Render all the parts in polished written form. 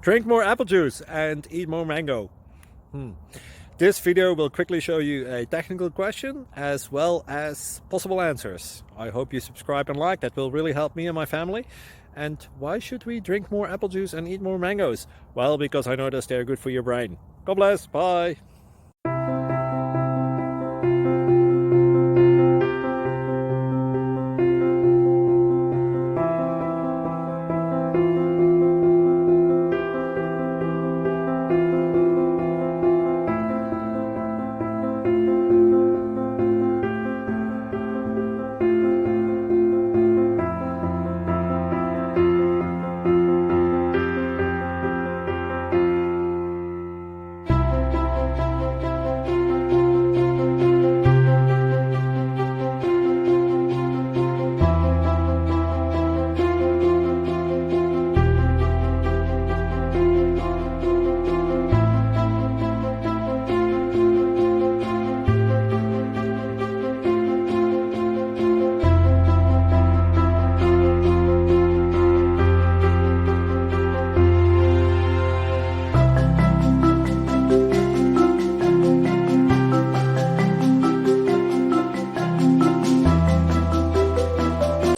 Drink more apple juice and eat more mango. This video will quickly show you a technical question as well as possible answers. I hope you subscribe and like, that will really help me and my family. And why should we drink more apple juice and eat more mangoes? Well, because I noticed they're good for your brain. God bless, bye!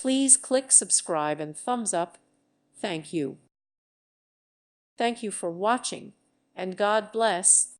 Please click subscribe and thumbs up. Thank you. Thank you for watching, and God bless.